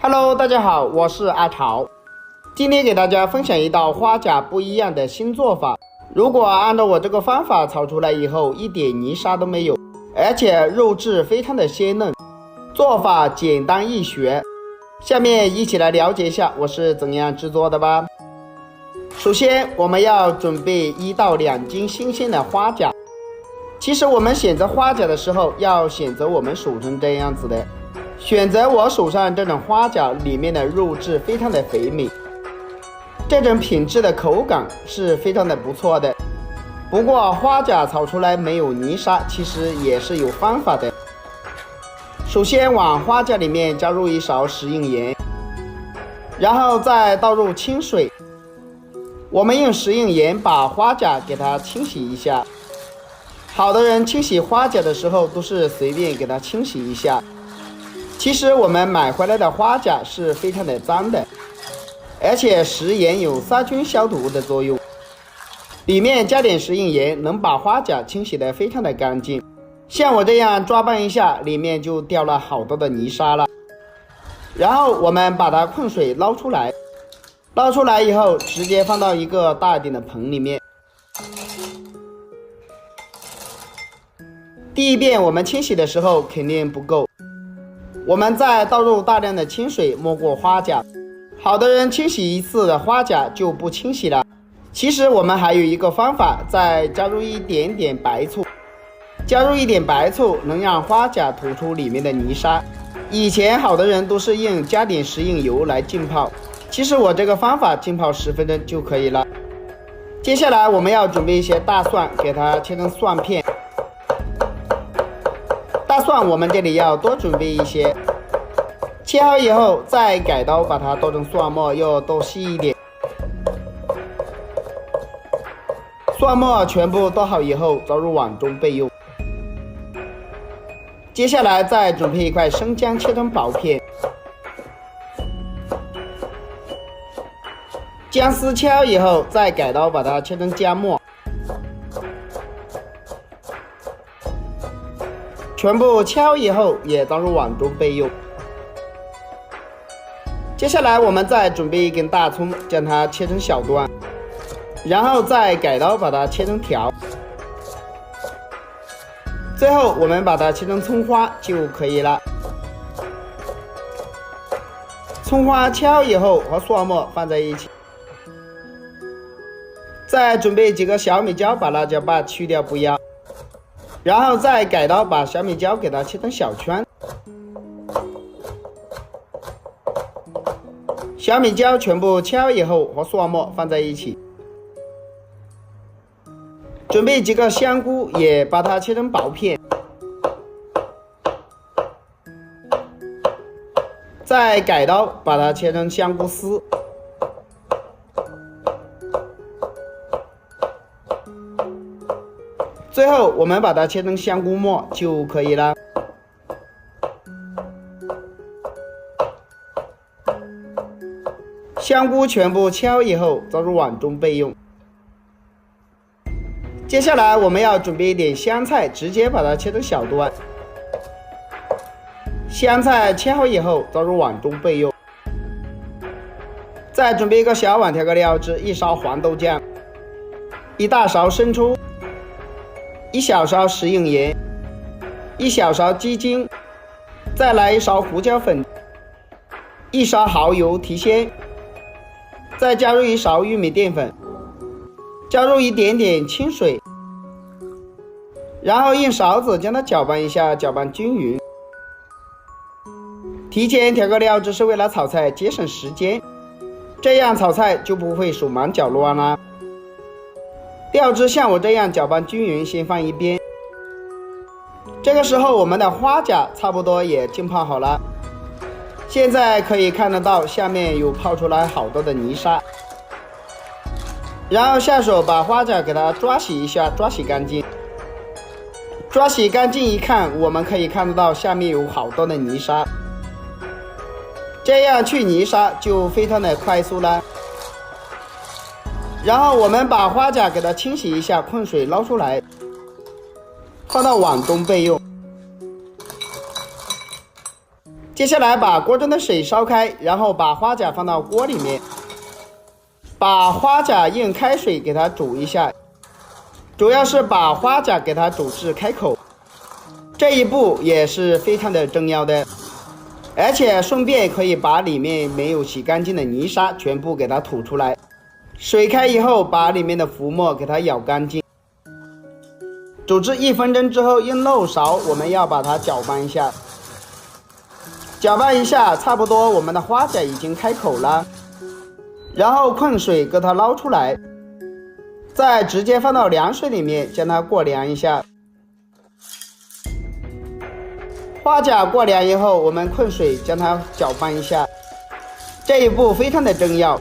Hello， 大家好，我是阿潮。今天给大家分享一道花甲不一样的新做法。如果按照我这个方法炒出来以后，一点泥沙都没有，而且肉质非常的鲜嫩，做法简单易学。下面一起来了解一下我是怎样制作的吧。首先，我们要准备1到2斤新鲜的花甲。其实我们选择花甲的时候，要选择我们手上这样子的。选择我手上这种花甲，里面的肉质非常的肥美，这种品质的口感是非常的不错的。不过花甲炒出来没有泥沙，其实也是有方法的。首先往花甲里面加入1勺食用盐，然后再倒入清水。我们用食用盐把花甲给它清洗一下。好的人清洗花甲的时候都是随便给它清洗一下。其实我们买回来的花甲是非常的脏的，而且食盐有杀菌消毒的作用，里面加点食用盐能把花甲清洗得非常的干净。像我这样抓拌一下，里面就掉了好多的泥沙了。然后我们把它控水捞出来，捞出来以后直接放到一个大一点的盆里面。第一遍我们清洗的时候肯定不够，我们再倒入大量的清水没过花甲。好的人清洗一次的花甲就不清洗了。其实我们还有一个方法，再加入一点点白醋。加入一点白醋能让花甲吐出里面的泥沙。以前好的人都是用加点食用油来浸泡，其实我这个方法浸泡10分钟就可以了。接下来我们要准备一些大蒜，给它切成蒜片。大蒜我们这里要多准备一些，切好以后再改刀把它剁成蒜末，要剁细一点。蒜末全部剁好以后倒入碗中备用。接下来再准备一块生姜切成薄片，姜丝切好以后再改刀把它切成姜末，全部切好以后也倒入碗中备用。接下来我们再准备一根大葱，将它切成小段，然后再改刀把它切成条。最后我们把它切成葱花就可以了。葱花切好以后和蒜末放在一起，再准备几个小米椒，把辣椒瓣去掉不要，然后再改刀把小米椒给它切成小圈。小米椒全部切好以后和蒜末放在一起。准备几个香菇，也把它切成薄片，再改刀把它切成香菇丝。最后我们把它切成香菇末就可以了。香菇全部切好以后倒入碗中备用。接下来我们要准备一点香菜，直接把它切成小段。香菜切好以后倒入碗中备用。再准备一个小碗调个料汁，1勺黄豆酱，1大勺生抽，1小勺食用盐，1小勺鸡精，再来1勺胡椒粉，1勺蚝油提鲜，再加入1勺玉米淀粉，加入一点点清水，然后用勺子将它搅拌一下，搅拌均匀。提前调个料汁是为了炒菜节省时间，这样炒菜就不会手忙脚乱啦。料汁像我这样搅拌均匀，先放一边。这个时候我们的花甲差不多也浸泡好了，现在可以看得到下面有泡出来好多的泥沙。然后下手把花甲给它抓洗一下，抓洗干净。抓洗干净一看，我们可以看得到下面有好多的泥沙，这样去泥沙就非常的快速了。然后我们把花甲给它清洗一下，控水捞出来，放到碗中备用。接下来把锅中的水烧开，然后把花甲放到锅里面，把花甲用开水给它煮一下，主要是把花甲给它煮至开口，这一步也是非常的重要的，而且顺便可以把里面没有洗干净的泥沙全部给它吐出来。水开以后，把里面的浮沫给它舀干净。煮至1分钟之后，用漏勺我们要把它搅拌一下，搅拌一下，差不多我们的花甲已经开口了，然后控水给它捞出来，再直接放到凉水里面将它过凉一下。花甲过凉以后，我们控水将它搅拌一下，这一步非常的重要，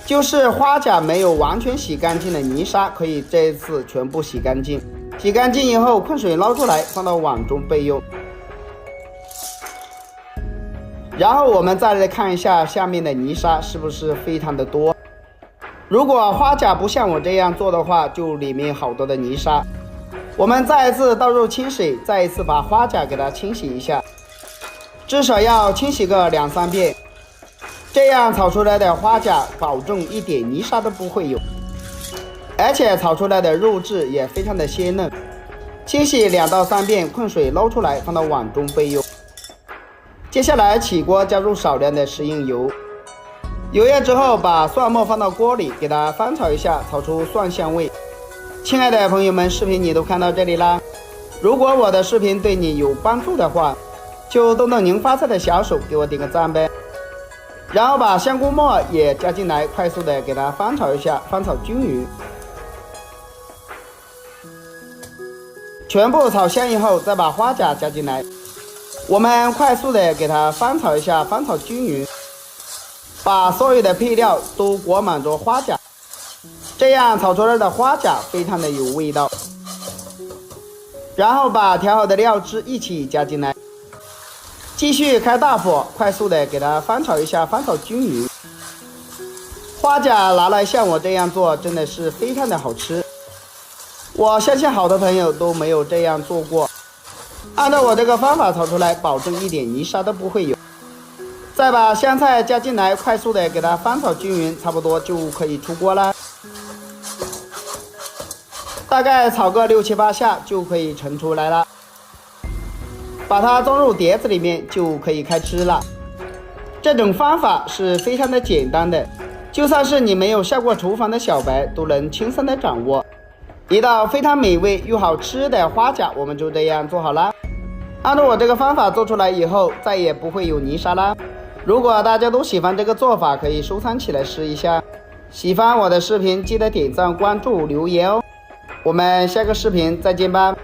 就是花甲没有完全洗干净的泥沙可以这一次全部洗干净。洗干净以后，控水捞出来放到碗中备用。然后我们再来看一下下面的泥沙是不是非常的多。如果花甲不像我这样做的话，就里面好多的泥沙。我们再一次倒入清水，再一次把花甲给它清洗一下，至少要清洗个2-3遍，这样炒出来的花甲保证一点泥沙都不会有，而且炒出来的肉质也非常的鲜嫩。清洗2到3遍，控水捞出来放到碗中备用。接下来起锅，加入少量的食用油，油热之后把蒜末放到锅里，给它翻炒一下，炒出蒜香味。亲爱的朋友们，视频你都看到这里啦，如果我的视频对你有帮助的话，就动动您发财的小手给我点个赞呗。然后把香菇末也加进来，快速的给它翻炒一下，翻炒均匀。全部炒香以后，再把花甲加进来，我们快速的给它翻炒一下，翻炒均匀，把所有的配料都裹满着花甲，这样炒出来的花甲非常的有味道。然后把调好的料汁一起加进来，继续开大火，快速的给它翻炒一下，翻炒均匀。花甲拿来像我这样做，真的是非常的好吃。我相信好多朋友都没有这样做过，按照我这个方法炒出来，保证一点泥沙都不会有。再把香菜加进来，快速的给它翻炒均匀，差不多就可以出锅了。大概炒个6、7、8下就可以盛出来了，把它装入碟子里面就可以开吃了。这种方法是非常的简单的，就算是你没有下过厨房的小白都能轻松的掌握。一道非常美味又好吃的花甲我们就这样做好了。按照我这个方法做出来以后，再也不会有泥沙啦。如果大家都喜欢这个做法，可以收藏起来试一下。喜欢我的视频记得点赞、关注、留言哦。我们下个视频再见吧。